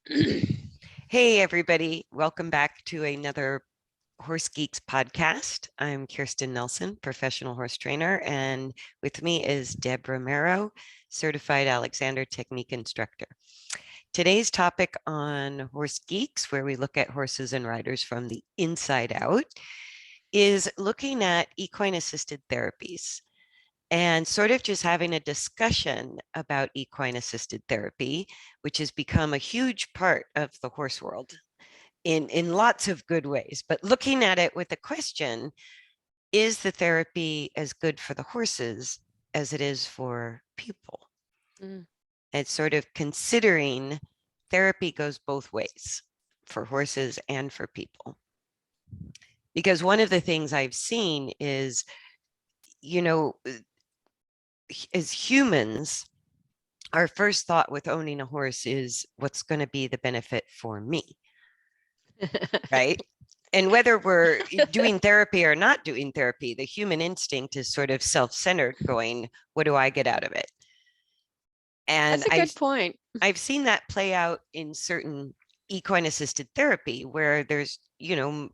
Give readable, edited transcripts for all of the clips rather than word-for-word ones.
Hey, everybody. Welcome back to another Horse Geeks podcast. I'm Kirsten Nelsen, professional horse trainer, and with me is Deb Romero, certified Alexander Technique instructor. Today's topic on Horse Geeks, where we look at horses and riders from the inside out, is looking at equine assisted therapies and sort of just having a discussion about equine assisted therapy, which has become a huge part of the horse world in lots of good ways. But looking at it with the question, is the therapy as good for the horses as it is for people? Mm. And sort of considering therapy goes both ways for horses and for people. Because one of the things I've seen is, you know, as humans, our first thought with owning a horse is what's going to be the benefit for me, right? And whether we're doing therapy or not doing therapy, the human instinct is sort of self-centered, going, what do I get out of it? And That's a good point. I've seen that play out in certain equine assisted therapy where there's,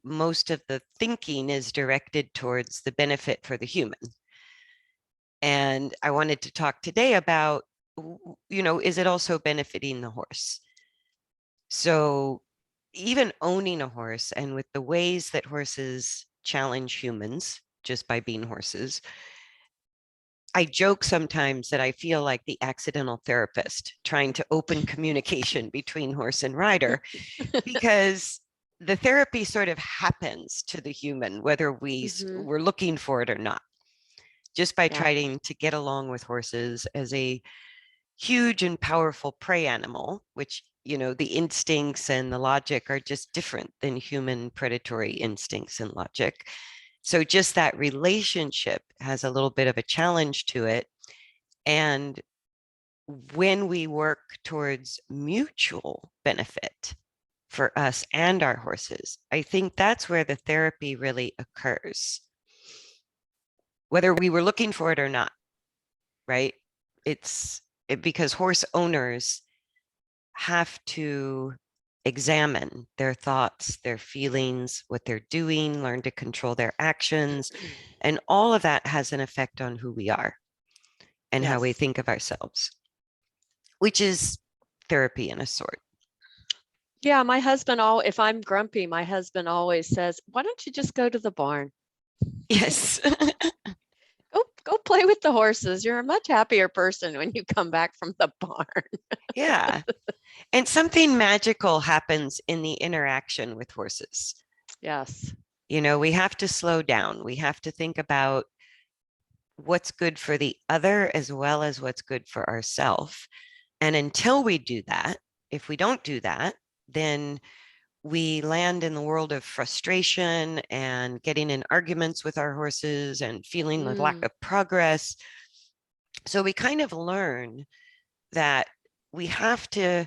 most of the thinking is directed towards the benefit for the human. And I wanted to talk today about, is it also benefiting the horse? So even owning a horse and with the ways that horses challenge humans just by being horses, I joke sometimes that I feel like the accidental therapist trying to open communication between horse and rider, because the therapy sort of happens to the human, whether Mhm. we're looking for it or not, just by Yeah. trying to get along with horses as a huge and powerful prey animal, which, the instincts and the logic are just different than human predatory instincts and logic. So just that relationship has a little bit of a challenge to it. And when we work towards mutual benefit for us and our horses, I think that's where the therapy really occurs, whether we were looking for it or not, right? Because horse owners have to examine their thoughts, their feelings, what they're doing, learn to control their actions. And all of that has an effect on who we are and how we Yes. think of ourselves, which is therapy in a sort. Yeah, my husband if I'm grumpy, my husband always says, "Why don't you just go to the barn? Yes. Go play with the horses. You're a much happier person when you come back from the barn." Yeah. And something magical happens in the interaction with horses. Yes. We have to slow down. We have to think about what's good for the other as well as what's good for ourselves. And until we do that, if we don't do that, then we land in the world of frustration and getting in arguments with our horses and feeling the lack Mm. of progress. So we kind of learn that we have to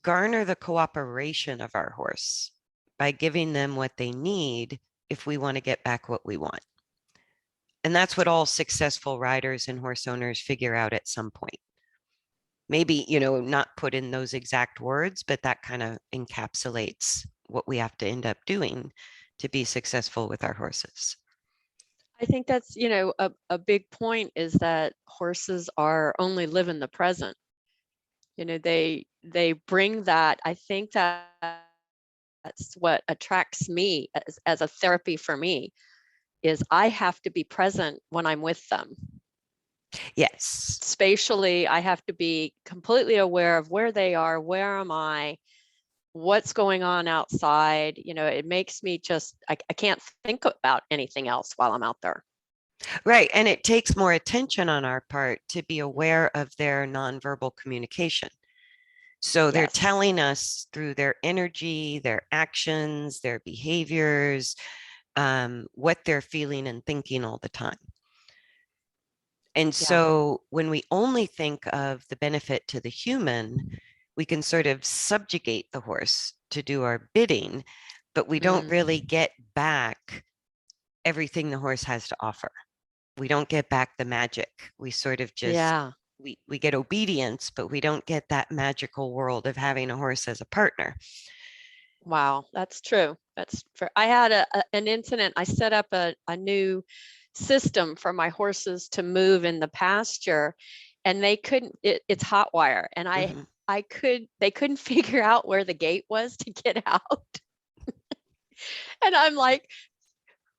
garner the cooperation of our horse by giving them what they need if we want to get back what we want. And that's what all successful riders and horse owners figure out at some point. Maybe, not put in those exact words, but that kind of encapsulates what we have to end up doing to be successful with our horses. I think that's, a big point is that horses are only live in the present. They bring that. I think that's what attracts me as a therapy for me is I have to be present when I'm with them. Yes. Spatially, I have to be completely aware of where they are, where am I, what's going on outside. It makes me I can't think about anything else while I'm out there. Right. And it takes more attention on our part to be aware of their nonverbal communication. So they're Yes. telling us through their energy, their actions, their behaviors, what they're feeling and thinking all the time. And Yeah. so when we only think of the benefit to the human, we can sort of subjugate the horse to do our bidding, but we don't Mm. really get back everything the horse has to offer. We don't get back the magic. We sort of just Yeah. we get obedience, but we don't get that magical world of having a horse as a partner. Wow, that's true. I had an incident. I set up a new system for my horses to move in the pasture, and they couldn't, it's hot wire. And Mhm. they couldn't figure out where the gate was to get out. And I'm like,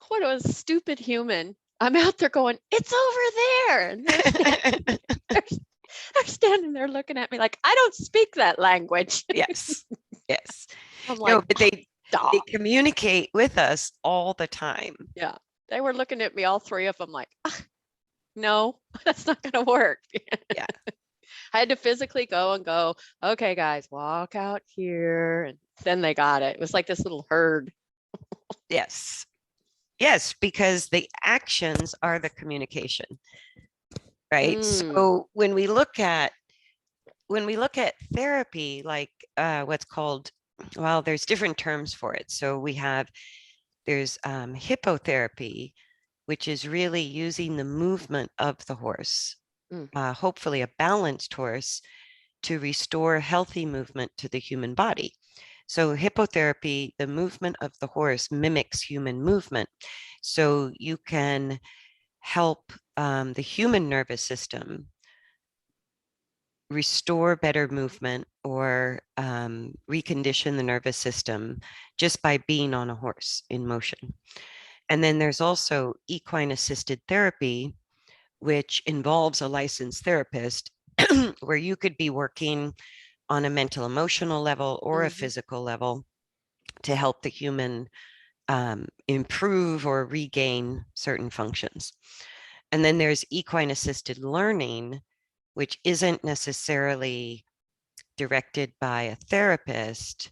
what a stupid human. I'm out there going, it's over there. And they're standing there looking at me like, I don't speak that language. Yes. Yes. I'm No, like, but they stop. communicate with us all the time. Yeah. They were looking at me, all three of them, like, no, that's not going to work. Yeah. I had to physically go and go, okay, guys, walk out here. And then they got it. It was like this little herd. Yes. Yes, because the actions are the communication, right? So when we look at therapy, like what's called, well, there's different terms for it. So there's hippotherapy, which is really using the movement of the horse, hopefully a balanced horse, to restore healthy movement to the human body. So hippotherapy, the movement of the horse mimics human movement. So you can help the human nervous system restore better movement or recondition the nervous system just by being on a horse in motion. And then there's also equine assisted therapy, which involves a licensed therapist where you could be working on a mental emotional level or a physical level to help the human improve or regain certain functions. And then there's equine assisted learning, which isn't necessarily directed by a therapist,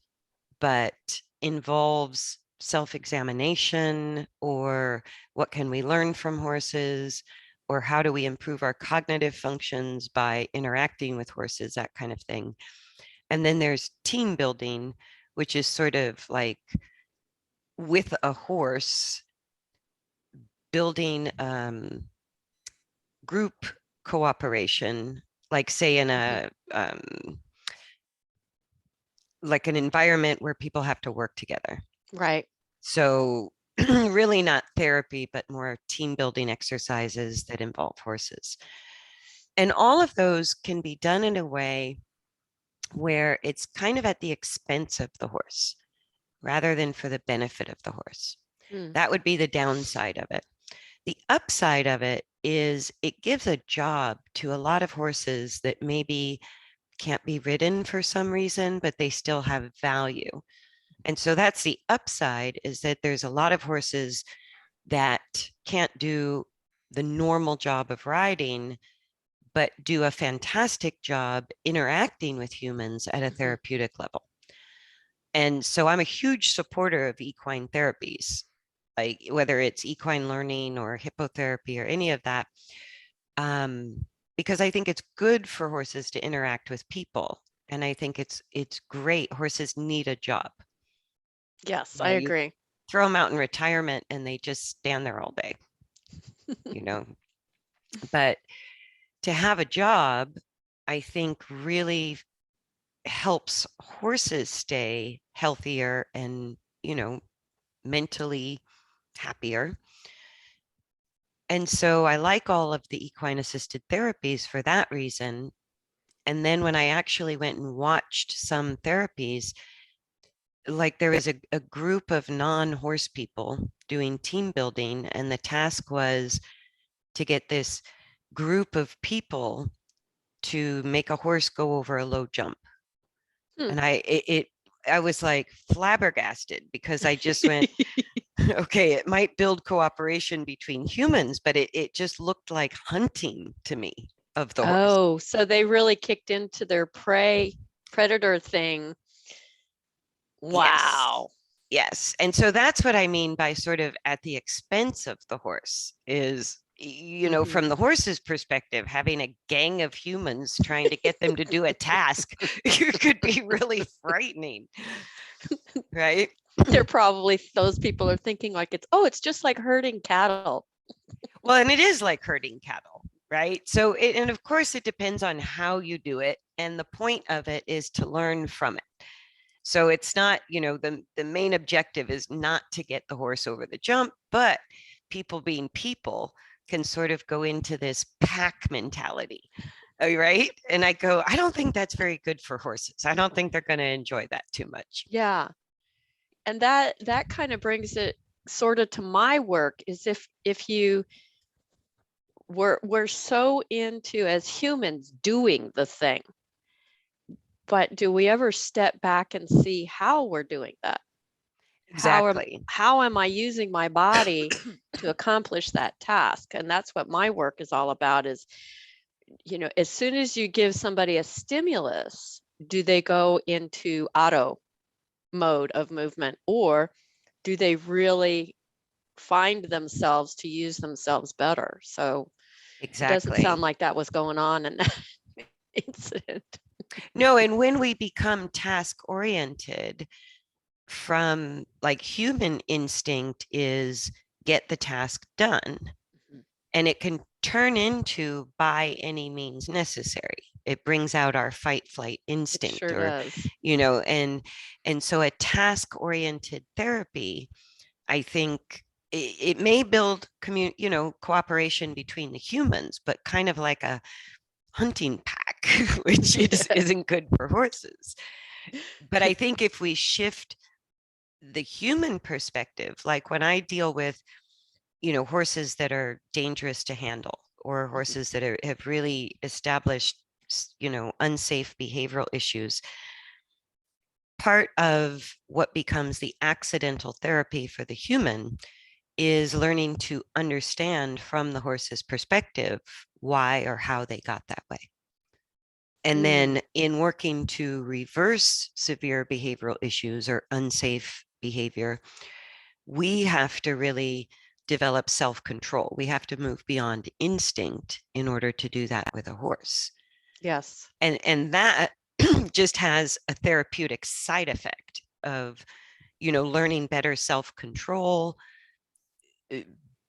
but involves self-examination, or what can we learn from horses, or how do we improve our cognitive functions by interacting with horses, that kind of thing. And then there's team building, which is sort of like with a horse building group cooperation, like say in a like an environment where people have to work together. Right. So really not therapy, but more team building exercises that involve horses. And all of those can be done in a way where it's kind of at the expense of the horse rather than for the benefit of the horse. That would be the downside of it. The upside of it is it gives a job to a lot of horses that maybe can't be ridden for some reason, but they still have value. And so that's the upside, is that there's a lot of horses that can't do the normal job of riding, but do a fantastic job interacting with humans at a therapeutic level. And so I'm a huge supporter of equine therapies, like whether it's equine learning or hippotherapy or any of that, because I think it's good for horses to interact with people. And I think it's great. Horses need a job. Yes, I agree. Throw them out in retirement and they just stand there all day, But to have a job, I think really helps horses stay healthier and, mentally happier. And so I like all of the equine assisted therapies for that reason. And then when I actually went and watched some therapies, like there was a group of non-horse people doing team building, and the task was to get this group of people to make a horse go over a low jump. And I was like flabbergasted, because I just went, okay, it might build cooperation between humans, but it just looked like hunting to me of the horse. Oh, so they really kicked into their predator thing. Wow. Yes. And so that's what I mean by sort of at the expense of the horse is, from the horse's perspective, having a gang of humans trying to get them to do a task, it could be really frightening. Right? They're probably, those people are thinking like it's just like herding cattle. Well, and it is like herding cattle. right? So, and of course, it depends on how you do it. And the point of it is to learn from it. So it's not, the main objective is not to get the horse over the jump, but people being people can sort of go into this pack mentality. Right. And I go, I don't think that's very good for horses. I don't think they're going to enjoy that too much. Yeah. And that kind of brings it sort of to my work, is if you we're so into, as humans, doing the thing, but do we ever step back and see how we're doing that? Exactly. How am I using my body to accomplish that task? And that's what my work is all about, is, as soon as you give somebody a stimulus, do they go into auto mode of movement, or do they really find themselves to use themselves better? So it doesn't sound Exactly. like that was going on in that incident. No, and when we become task oriented, from like human instinct is get the task done, and it can turn into by any means necessary. It brings out our fight flight It instinct, sure or does. and so a task oriented therapy, I think it may build cooperation between the humans, but kind of like a hunting pack, which isn't good for horses. But I think if we shift the human perspective, like when I deal with, horses that are dangerous to handle, or horses that have really established, unsafe behavioral issues, part of what becomes the accidental therapy for the human is learning to understand from the horse's perspective why or how they got that way. And then in working to reverse severe behavioral issues or unsafe behavior, we have to really develop self-control. We have to move beyond instinct in order to do that with a horse. Yes. And that just has a therapeutic side effect of, learning better self-control,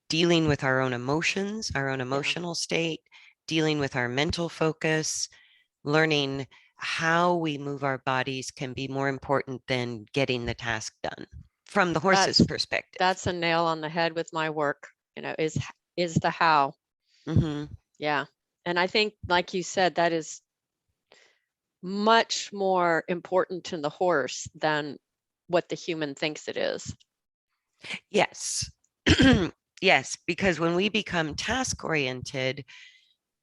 dealing with our own emotions, our own Yeah. emotional state, dealing with our mental focus, learning how we move our bodies can be more important than getting the task done from the horse's That's perspective. that's a nail on the head with my work, is the how. Mm-hmm. Yeah. And I think, like you said, that is much more important to the horse than what the human thinks it is. Yes. Yes, because when we become task oriented,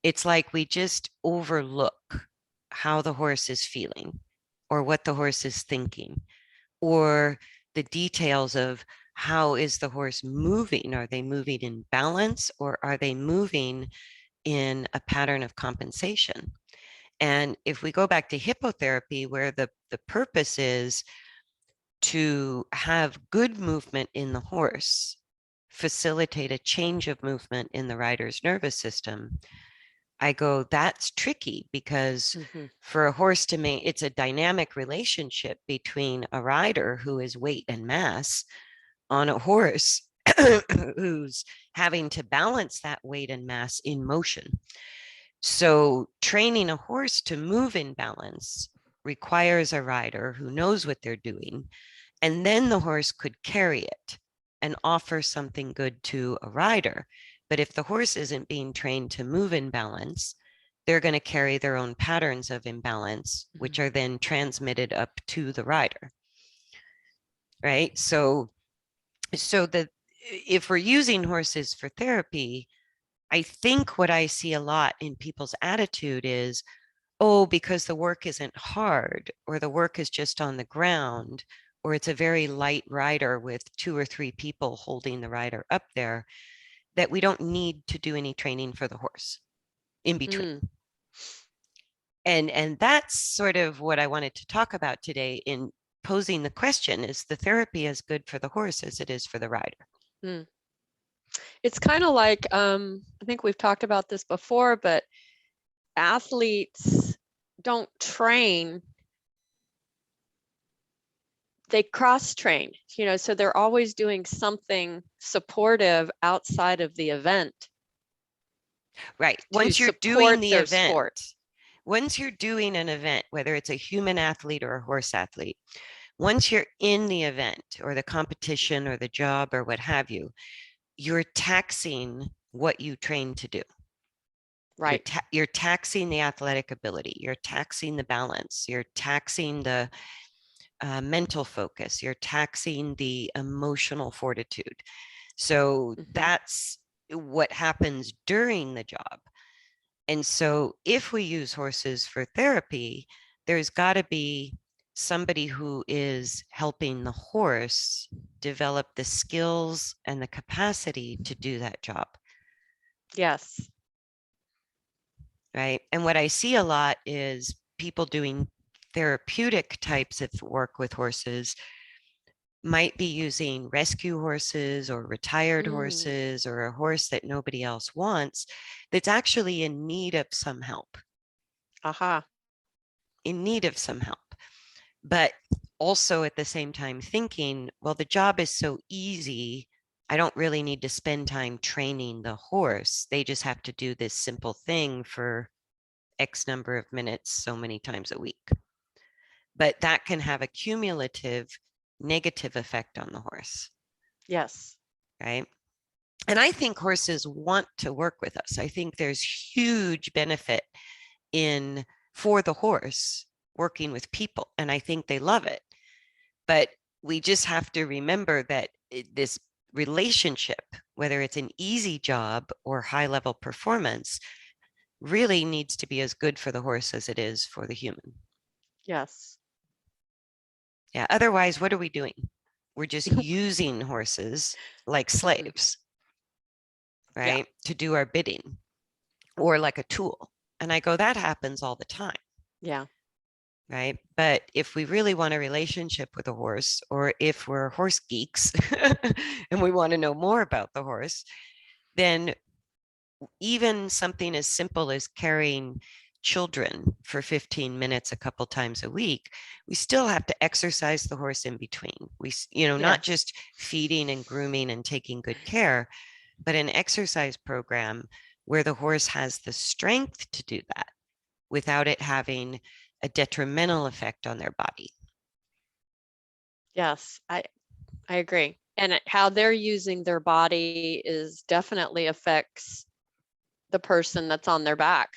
it's like we just overlook how the horse is feeling, or what the horse is thinking, or the details of how is the horse moving? Are they moving in balance, or are they moving in a pattern of compensation? And if we go back to hippotherapy, where the purpose is to have good movement in the horse, facilitate a change of movement in the rider's nervous system, I go, that's tricky, because for a horse to make, it's a dynamic relationship between a rider who is weight and mass on a horse who's having to balance that weight and mass in motion. So training a horse to move in balance requires a rider who knows what they're doing, and then the horse could carry it and offer something good to a rider. But if the horse isn't being trained to move in balance, they're going to carry their own patterns of imbalance, which are then transmitted up to the rider. Right. So that if we're using horses for therapy, I think what I see a lot in people's attitude is, oh, because the work isn't hard, or the work is just on the ground, or it's a very light rider with 2 or 3 people holding the rider up there, that we don't need to do any training for the horse in between. And that's sort of what I wanted to talk about today in posing the question: is the therapy as good for the horse as it is for the rider? It's kind of like, I think we've talked about this before, but athletes don't train, they cross train, so they're always doing something supportive outside of the event Right. to Once you're doing support the their event, sport. once you're doing an event, whether it's a human athlete or a horse athlete, once you're in the event or the competition or the job or what have you, you're taxing what you train to do. Right. You're taxing the athletic ability. You're taxing the balance. You're taxing the mental focus. You're taxing the emotional fortitude. So that's what happens during the job. And so if we use horses for therapy, there's got to be somebody who is helping the horse develop the skills and the capacity to do that job. Yes. Right. And what I see a lot is people doing therapeutic types of work with horses might be using rescue horses or retired horses or a horse that nobody else wants that's actually in need of some help. Aha. In need of some help. But also at the same time thinking, well, the job is so easy. I don't really need to spend time training the horse. They just have to do this simple thing for X number of minutes, so many times a week. But that can have a cumulative negative effect on the horse. Yes. Right. And I think horses want to work with us. I think there's huge benefit in for the horse working with people. And I think they love it. But we just have to remember that this relationship, whether it's an easy job or high level performance, really needs to be as good for the horse as it is for the human. Yes. Yeah. Otherwise, what are we doing? We're just using horses like slaves, right? To do our bidding or like a tool. And I go, that happens all the time. Yeah. Right. But if we really want a relationship with a horse, or if we're horse geeks and we want to know more about the horse, then even something as simple as carrying children for 15 minutes a couple times a week, we still have to exercise the horse in between. We, not just feeding and grooming and taking good care, but an exercise program where the horse has the strength to do that without it having a detrimental effect on their body. Yes, I agree. And how they're using their body is definitely affects the person that's on their back.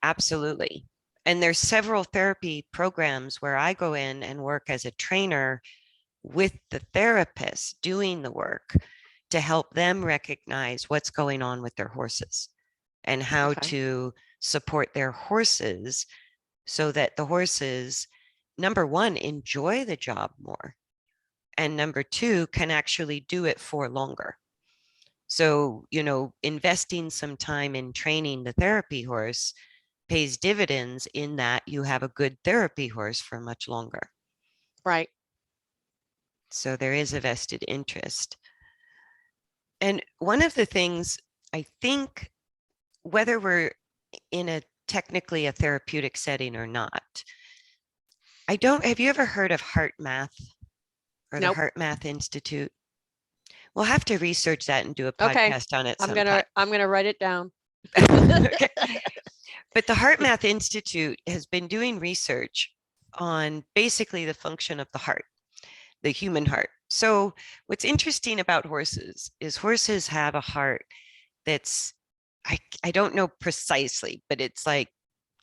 Absolutely. And there's several therapy programs where I go in and work as a trainer with the therapist doing the work to help them recognize what's going on with their horses and how to support their horses so that the horses, number one, enjoy the job more, and number two, can actually do it for longer. So, investing some time in training the therapy horse pays dividends in that you have a good therapy horse for much longer. Right. So there is a vested interest. And one of the things I think, whether we're in a technically a therapeutic setting or not, have you ever heard of Heart Math or the Heart Math Institute? We'll have to research that and do a podcast on it sometime. I'm gonna write it down. Okay. But the Heart Math Institute has been doing research on basically the function of the heart, the human heart. So what's interesting about horses is horses have a heart that's, I don't know precisely, but it's like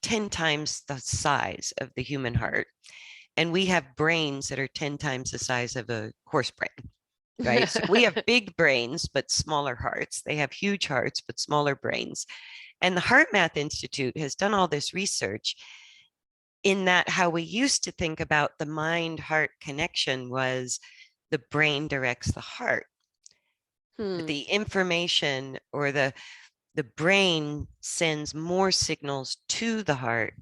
10 times the size of the human heart. And we have brains that are 10 times the size of a horse brain, right? So we have big brains, but smaller hearts. They have huge hearts, but smaller brains. And the Heart Math Institute has done all this research in that how we used to think about the mind-heart connection was the brain directs the heart. But the information or the brain sends more signals to the heart.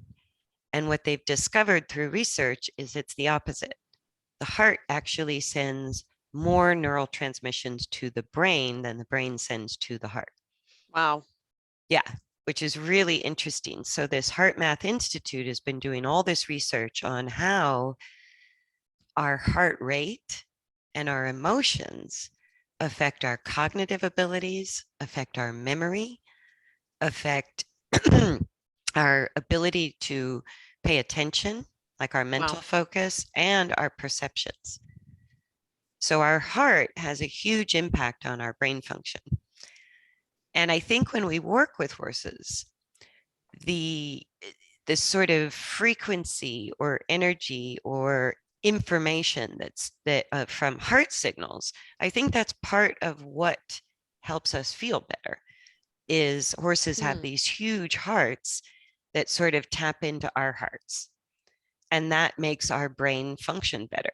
And what they've discovered through research is it's the opposite. The heart actually sends more neural transmissions to the brain than the brain sends to the heart. Wow. Yeah, which is really interesting. So this Heart Math Institute has been doing all this research on how our heart rate and our emotions affect our cognitive abilities, affect our memory, affect our ability to pay attention, like our mental Wow. focus and our perceptions. So our heart has a huge impact on our brain function. And I think when we work with horses, the this sort of frequency or energy or information that from heart signals, I think that's part of what helps us feel better. Is horses have Hmm. these huge hearts that sort of tap into our hearts, and that makes our brain function better.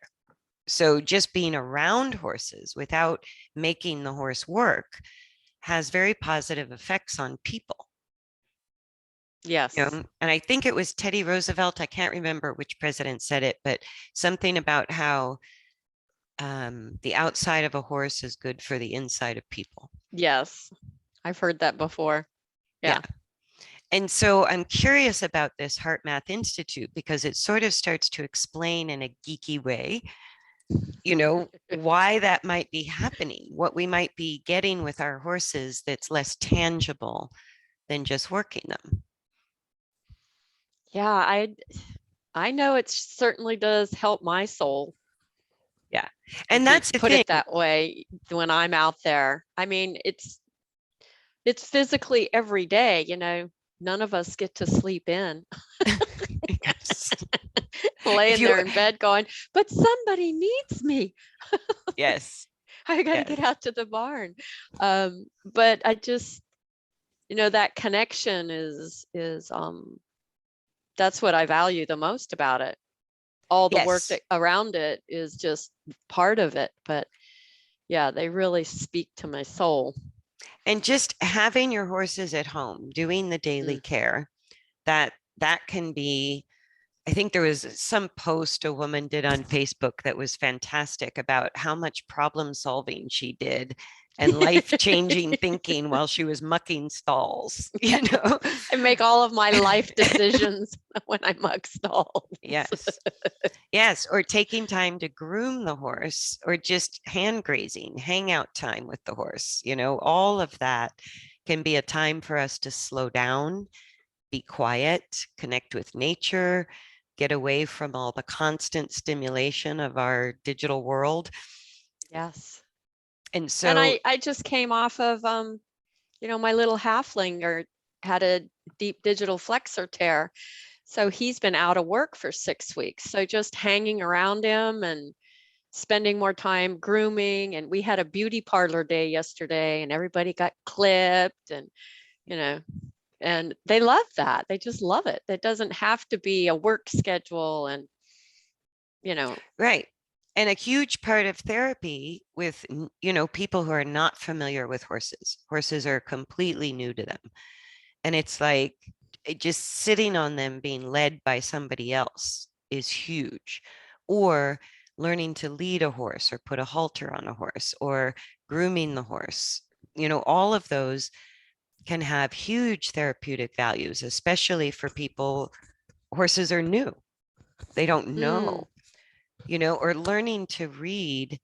So just being around horses without making the horse work has very positive effects on people. Yes. And I think it was Teddy Roosevelt, I can't remember which president said it, but something about how the outside of a horse is good for the inside of people. Yes. I've heard that before. Yeah. Yeah. And so I'm curious about this Heart Math Institute because it sort of starts to explain in a geeky way, why that might be happening, what we might be getting with our horses that's less tangible than just working them. Yeah, I know it certainly does help my soul, Yeah. And if you that's the put thing. it that way, when I'm out there. I mean, it's physically every day, none of us get to sleep in. Yes. If Laying you, there in bed going, but somebody needs me. yes, I got to yes, get out to the barn. But I just, that connection is that's what I value the most about it. All the work yes. that around it is just part of it, but yeah, they really speak to my soul. And just having your horses at home, doing the daily Mm. care, that can be. I think there was some post a woman did on Facebook that was fantastic about how much problem solving she did and life changing thinking while she was mucking stalls, I make all of my life decisions when I muck stalls. Yes. Yes. Or taking time to groom the horse or just hand grazing, hangout time with the horse, all of that can be a time for us to slow down, be quiet, connect with nature, get away from all the constant stimulation of our digital world. Yes. And And so, I just came off of my little halfling had a deep digital flexor tear. So he's been out of work for 6 weeks. So just hanging around him and spending more time grooming. And we had a beauty parlor day yesterday and everybody got clipped you know, and they love that. They just love it. It doesn't have to be a work schedule and, you know, right. And a huge part of therapy with, people who are not familiar with horses, horses are completely new to them. And it's like just sitting on them being led by somebody else is huge. Or learning to lead a horse or put a halter on a horse or grooming the horse. All of those can have huge therapeutic values, especially for people. Horses are new, they don't mm, know, or learning to read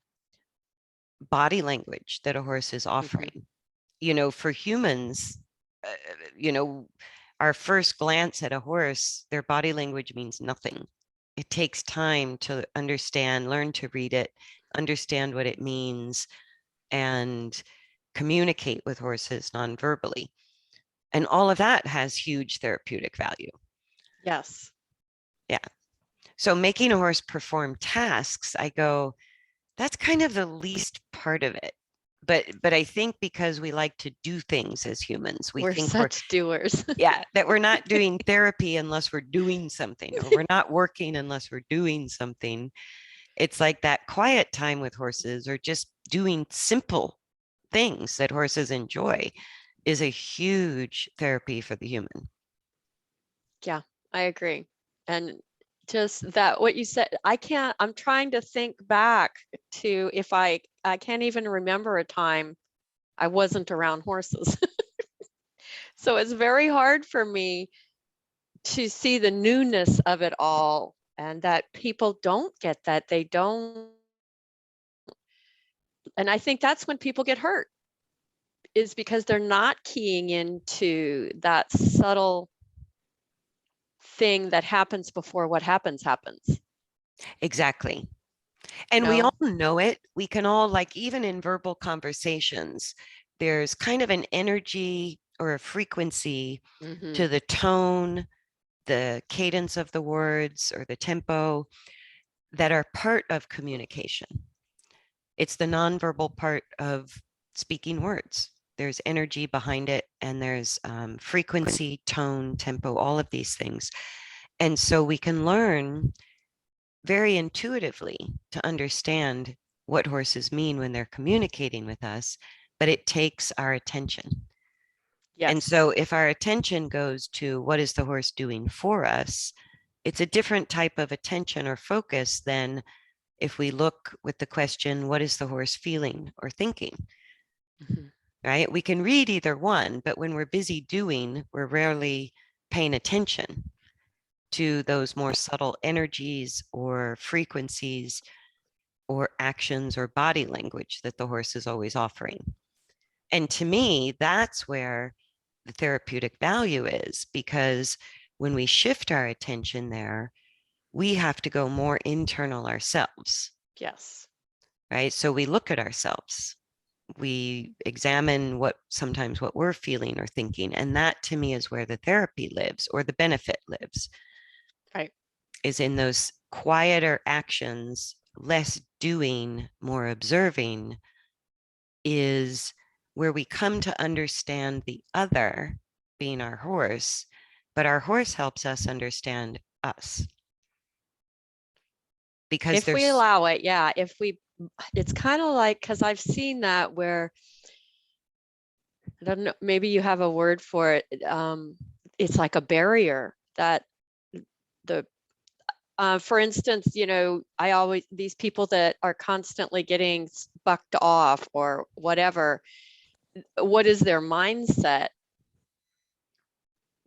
body language that a horse is mhm. offering. For humans, uh, you know, our first glance at a horse, their body language means nothing. It takes time to understand, learn to read it, understand what it means, and communicate with horses non-verbally. And all of that has huge therapeutic value. Yes. Yeah. So making a horse perform tasks, I go, that's kind of the least part of it. But I think because we like to do things as humans, we We're think we're, such doers. yeah, that we're not doing therapy unless we're doing something, or we're not working unless we're doing something. It's like that quiet time with horses or just doing simple things that horses enjoy is a huge therapy for the human. Yeah, I agree. And just that what you said, I'm trying to think back to if I can't even remember a time I wasn't around horses. So it's very hard for me to see the newness of it all and that people don't get that. They don't. And I think that's when people get hurt is because they're not keying into that subtle thing that happens before what happens. Exactly. And we all know it. We can all, like, even in verbal conversations, there's kind of an energy or a frequency to the tone, the cadence of the words, or the tempo that are part of communication. It's the nonverbal part of speaking words. There's energy behind it, and there's frequency, tone, tempo, all of these things. And so we can learn very intuitively to understand what horses mean when they're communicating with us, but it takes our attention. Yes. And so if our attention goes to what is the horse doing for us, it's a different type of attention or focus than if we look with the question, what is the horse feeling or thinking? Right? We can read either one, but when we're busy doing, we're rarely paying attention to those more subtle energies or frequencies or actions or body language that the horse is always offering. And to me, that's where the therapeutic value is, because when we shift our attention there, we have to go more internal ourselves. Yes. Right? So we look at ourselves. We examine sometimes what we're feeling or thinking. And that to me is where the therapy lives, or the benefit lives. Right. Is in those quieter actions, less doing, more observing, is where we come to understand the other, being our horse, but our horse helps us understand us. Because if we allow it, it's kind of like, because I've seen that where, I don't know, maybe you have a word for it. It's like a barrier that for instance, these people that are constantly getting bucked off or whatever, what is their mindset?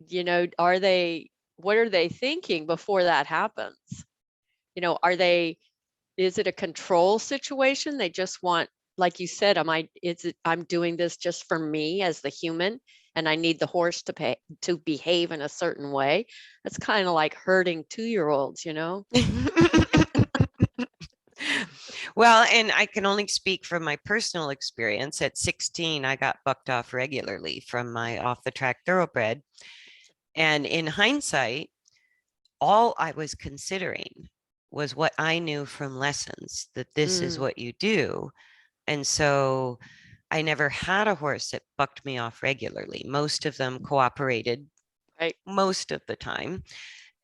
What are they thinking before that happens? Is it a control situation? They just want, like you said, I'm doing this just for me as the human, and I need the horse to behave in a certain way. That's kind of like herding 2-year-olds, Well, and I can only speak from my personal experience. At 16, I got bucked off regularly from my off the track thoroughbred. And in hindsight, all I was considering was what I knew from lessons, that this is what you do. And so I never had a horse that bucked me off regularly. Most of them cooperated most of the time.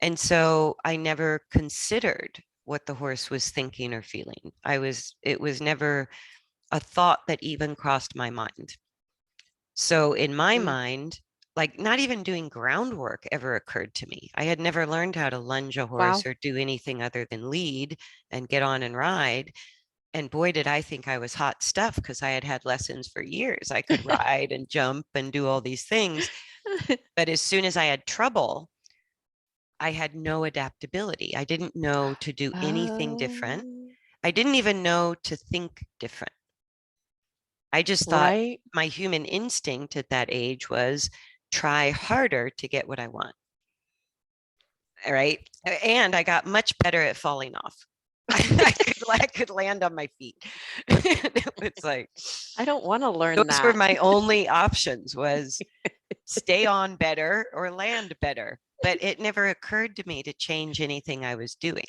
And so I never considered what the horse was thinking or feeling. It was never a thought that even crossed my mind. So in my mind, like, not even doing groundwork ever occurred to me. I had never learned how to lunge a horse or do anything other than lead and get on and ride. And boy, did I think I was hot stuff, because I had had lessons for years. I could ride and jump and do all these things. But as soon as I had trouble, I had no adaptability. I didn't know to do anything different. I didn't even know to think different. I just thought my human instinct at that age was try harder to get what I want. All right. And I got much better at falling off. I could land on my feet. It's like, I don't want to learn that. Those were my only options, was stay on better or land better. But it never occurred to me to change anything I was doing.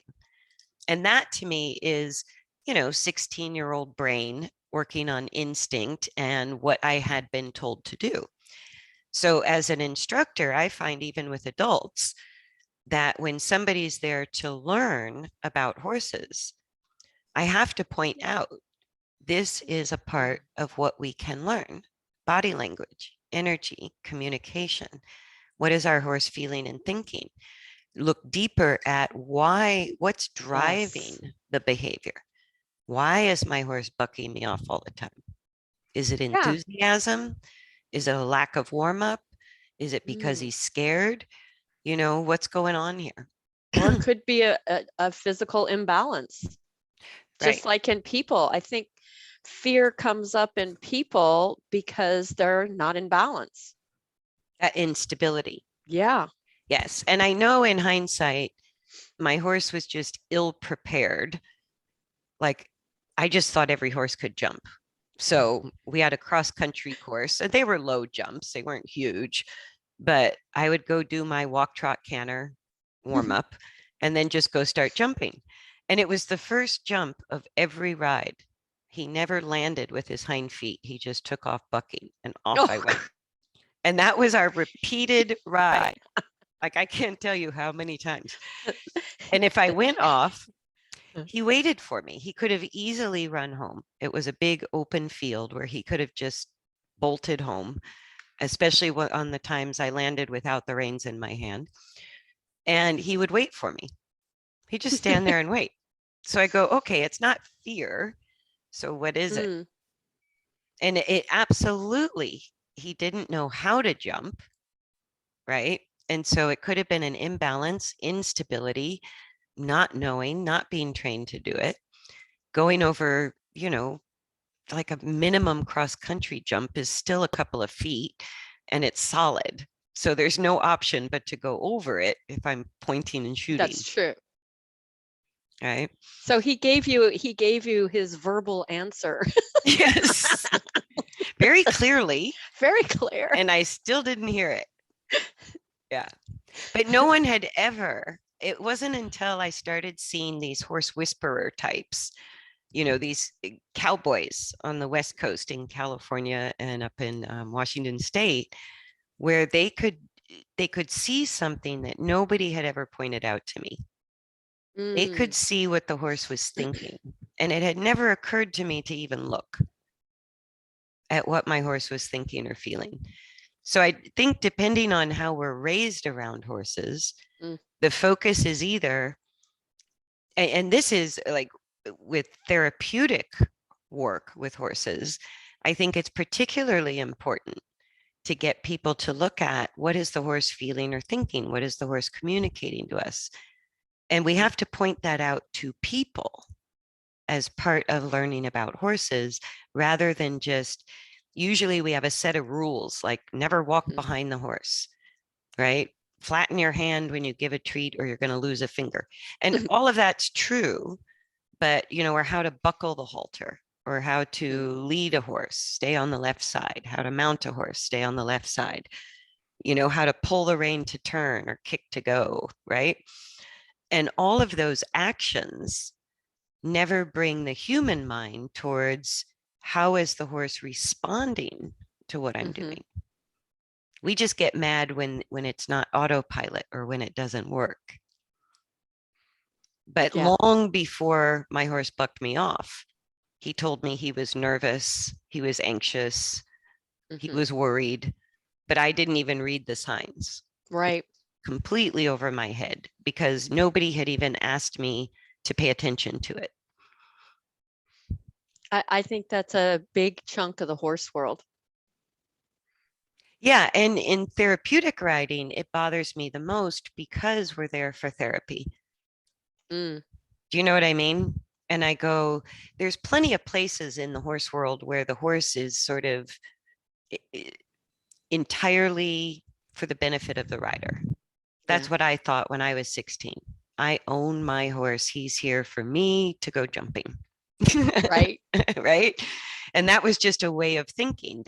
And that to me is, 16-year-old brain working on instinct and what I had been told to do. So as an instructor, I find even with adults that when somebody's there to learn about horses, I have to point out, this is a part of what we can learn: body language, energy, communication. What is our horse feeling and thinking? Look deeper at what's driving the behavior. Why is my horse bucking me off all the time? Is it enthusiasm? Is it a lack of warm up? Is it because he's scared? What's going on here? Or it could be a physical imbalance. Just like in people, I think fear comes up in people because they're not in balance. That instability. Yeah. Yes. And I know in hindsight, my horse was just ill prepared. Like, I just thought every horse could jump. So we had a cross country course, and they were low jumps, they weren't huge, but I would go do my walk, trot, canter, warm up, and then just go start jumping. And it was the first jump of every ride. He never landed with his hind feet. He just took off bucking, and off I went. And that was our repeated ride. Like, I can't tell you how many times. And if I went off, he waited for me. He could have easily run home. It was a big open field where he could have just bolted home, especially on the times I landed without the reins in my hand. And he would wait for me. He'd just stand there and wait. So I go, okay, it's not fear. So what is it? And it absolutely, he didn't know how to jump, right? And so it could have been an imbalance, instability, not knowing, not being trained to do it, going over, like a minimum cross country jump is still a couple of feet and it's solid. So there's no option but to go over it if I'm pointing and shooting. That's true. Right. So he gave you his verbal answer. Yes. Very clearly. Very clear. And I still didn't hear it. Yeah. But no one had ever, it wasn't until I started seeing these horse whisperer types, these cowboys on the West Coast in California and up in Washington State, where they could see something that nobody had ever pointed out to me. They could see what the horse was thinking, and it had never occurred to me to even look at what my horse was thinking or feeling. So I think depending on how we're raised around horses, the focus is either, and this is like with therapeutic work with horses, I think it's particularly important to get people to look at what is the horse feeling or thinking? What is the horse communicating to us? And we have to point that out to people as part of learning about horses, rather than just, usually we have a set of rules, like never walk behind the horse, right? Flatten your hand when you give a treat or you're going to lose a finger. And all of that's true, but, or how to buckle the halter, or how to lead a horse, stay on the left side, how to mount a horse, stay on the left side, how to pull the rein to turn or kick to go, right? And all of those actions never bring the human mind towards how is the horse responding to what I'm doing. We just get mad when it's not autopilot or when it doesn't work. But long before my horse bucked me off, he told me he was nervous, he was anxious, he was worried, but I didn't even read the signs. Right. Completely over my head because nobody had even asked me to pay attention to it. I think that's a big chunk of the horse world. Yeah. And in therapeutic riding, it bothers me the most because we're there for therapy. Do you know what I mean? And I go, there's plenty of places in the horse world where the horse is sort of entirely for the benefit of the rider. That's what I thought when I was 16. I own my horse. He's here for me to go jumping. Right. Right. And that was just a way of thinking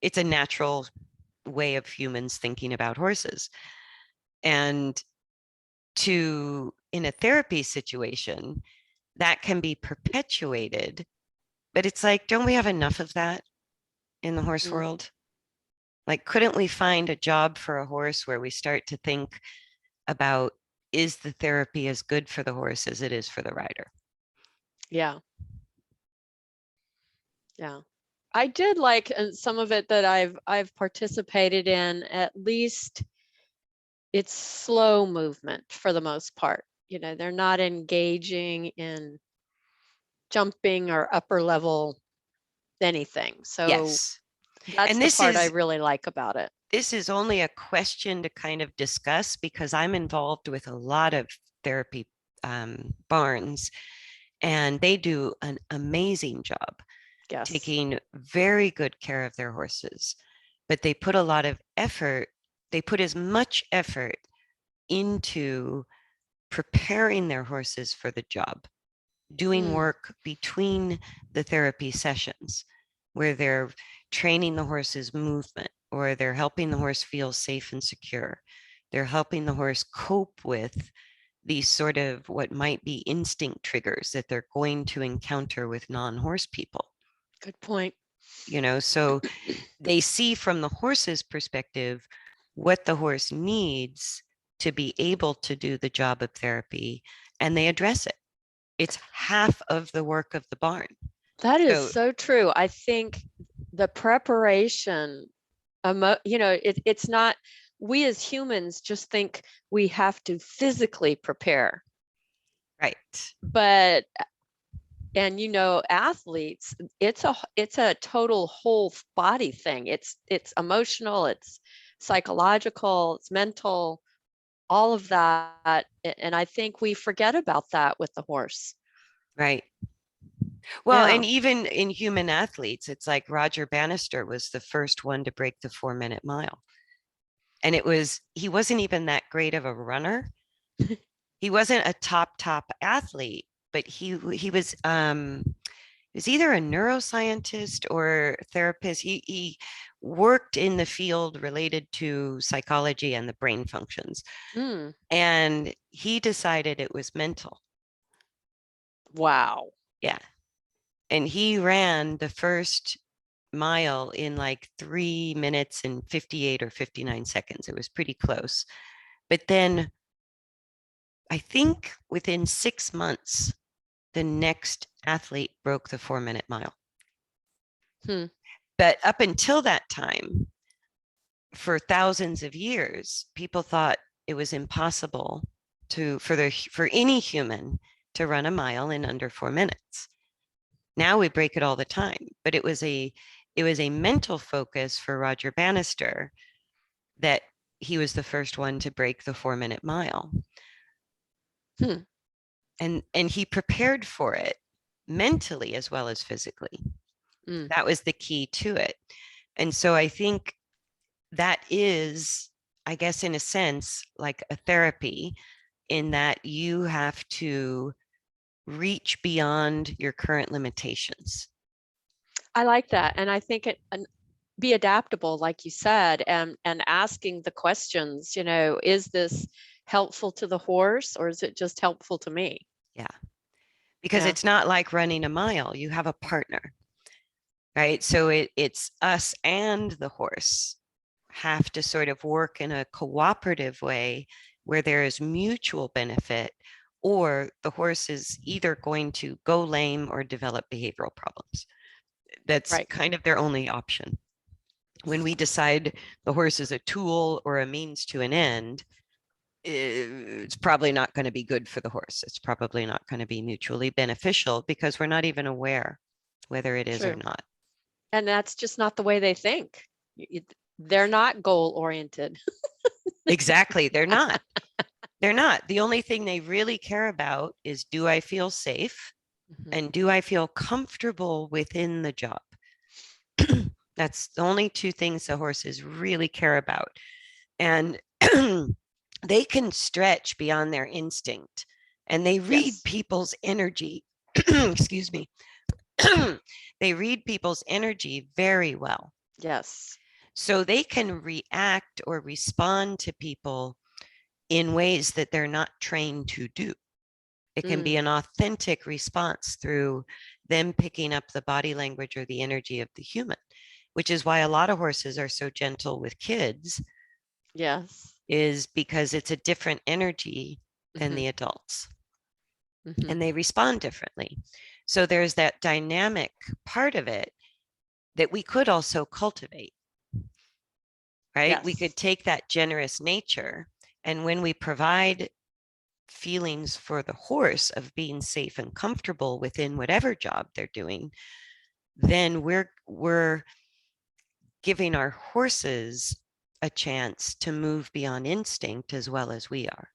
it's a natural way of humans thinking about horses. And in a therapy situation, that can be perpetuated, but it's like, don't we have enough of that in the horse world? Like, couldn't we find a job for a horse where we start to think about, is the therapy as good for the horse as it is for the rider? Yeah. Yeah. I did like some of it that I've participated in. At least it's slow movement for the most part. They're not engaging in jumping or upper level anything. So yes. That's the part I really like about it. This is only a question to kind of discuss because I'm involved with a lot of therapy barns, and they do an amazing job Yes. taking very good care of their horses, but they put a lot of effort, they put as much effort into preparing their horses for the job, doing Mm, work between the therapy sessions where they're training the horse's movement, or they're helping the horse feel safe and secure. They're helping the horse cope with these sort of what might be instinct triggers that they're going to encounter with non-horse people. good point. So they see from the horse's perspective what the horse needs to be able to do the job of therapy, and they address it. It's half of the work of the barn. That is So, so true. I think the preparation, it's not, we as humans just think we have to physically prepare, right, but and athletes, it's a total whole body thing. It's emotional, it's psychological, it's mental, all of that. And I think we forget about that with the horse. right. Well, Yeah. and even in human athletes, it's like Roger Bannister was the first one to break the 4-minute mile. And he wasn't even that great of a runner. He wasn't a top athlete, but he was either a neuroscientist or therapist. He worked in the field related to psychology and the brain functions. Mm, And he decided it was mental. wow. Yeah. And he ran the first mile in like 3 minutes and 58 or 59 seconds. It was pretty close. But then I think within 6 months, the next athlete broke the 4-minute mile. Hmm. But up until that time, for thousands of years, people thought it was impossible for any human to run a mile in under 4 minutes. Now we break it all the time, but it was a mental focus for Roger Bannister that he was the first one to break the 4-minute mile. Hmm. And he prepared for it mentally as well as physically. Mm. That was the key to it. And so I think that is, I guess, in a sense, like a therapy, in that you have to reach beyond your current limitations. I like that. And I think be adaptable, like you said, and asking the questions, is this helpful to the horse or is it just helpful to me? Yeah. Because Yeah. it's not like running a mile, you have a partner, right? So it's us and the horse have to sort of work in a cooperative way where there is mutual benefit, or the horse is either going to go lame or develop behavioral problems. That's Right. kind of their only option. When we decide the horse is a tool or a means to an end, it's probably not going to be good for the horse. It's probably not going to be mutually beneficial because we're not even aware whether it is or True. not. And that's just not the way they think. They're not goal oriented. Exactly. They're not. They're not. The only thing they really care about is, do I feel safe Mhm. and do I feel comfortable within the job? That's the only two things the horses really care about. And they can stretch beyond their instinct, and they read Yes. people's energy. Excuse me. They read people's energy very well. Yes. So they can react or respond to people in ways that they're not trained to do. It can be Mm. an authentic response through them picking up the body language or the energy of the human, which is why a lot of horses are so gentle with kids, Yes. is because it's a different energy than Hmm. the adults, Hmm. and they respond differently. So there's that dynamic part of it that we could also cultivate, right? We Yes. could take that generous nature, and when we provide feelings for the horse of being safe and comfortable within whatever job they're doing, then we're giving our horses a chance to move beyond instinct as well as we are.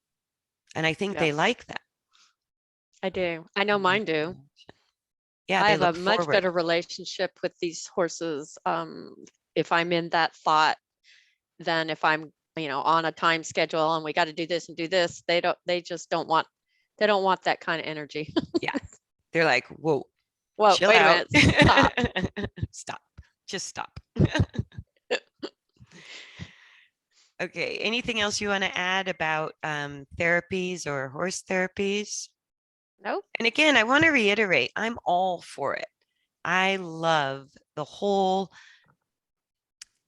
And I think they Yes. like that. I do. I know mine do. Yeah, I they have a look much forward. better relationship with these horses if I'm in that thought than if I'm, on a time schedule and we got to do this and do this. They just don't want, they don't want that kind of energy. Yeah. They're like, whoa, Whoa, chill wait a out. minute, stop. Stop. Just stop. Okay. Anything else you want to add about therapies or horse therapies? Nope. And again, I want to reiterate, I'm all for it. I love the whole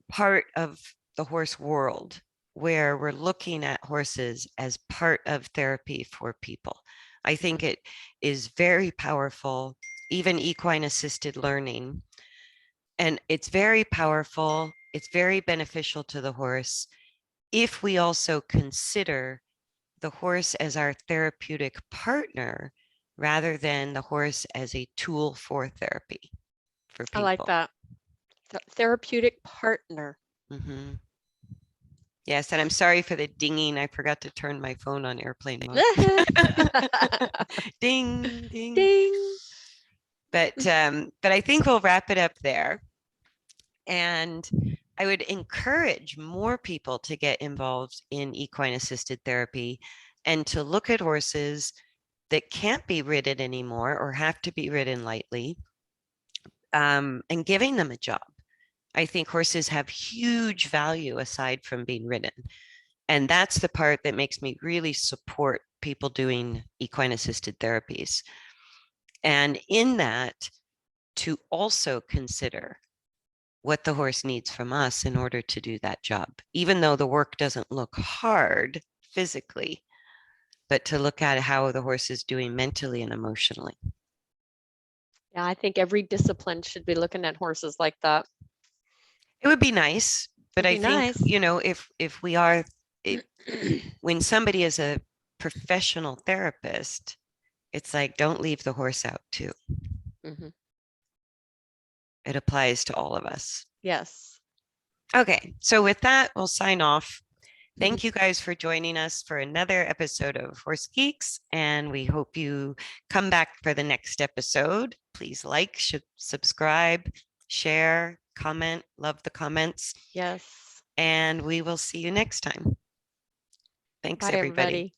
part of the horse world where we're looking at horses as part of therapy for people. I think it is very powerful, even equine assisted learning. And it's very powerful. It's very beneficial to the horse if we also consider the horse as our therapeutic partner rather than the horse as a tool for therapy for I like people. that. Therapeutic partner. Mhm. Yes, and I'm sorry for the dinging. I forgot to turn my phone on airplane mode. Ding, ding. Ding. But I think we'll wrap it up there. And I would encourage more people to get involved in equine assisted therapy and to look at horses that can't be ridden anymore or have to be ridden lightly, and giving them a job. I think horses have huge value aside from being ridden. And that's the part that makes me really support people doing equine assisted therapies. And in that, to also consider what the horse needs from us in order to do that job, even though the work doesn't look hard physically, but to look at how the horse is doing mentally and emotionally. Yeah, I think every discipline should be looking at horses like that. It would be nice, but It'd I be think, nice. if we are, when somebody is a professional therapist, it's like, don't leave the horse out too. Mhm. It applies to all of us. Yes. Okay, so with that, we'll sign off. Thank you guys for joining us for another episode of Horse Geeks, and we hope you come back for the next episode. Please like, subscribe, share, comment. Love the comments, Yes. and we will see you next time. Thanks, Bye, everybody. everybody.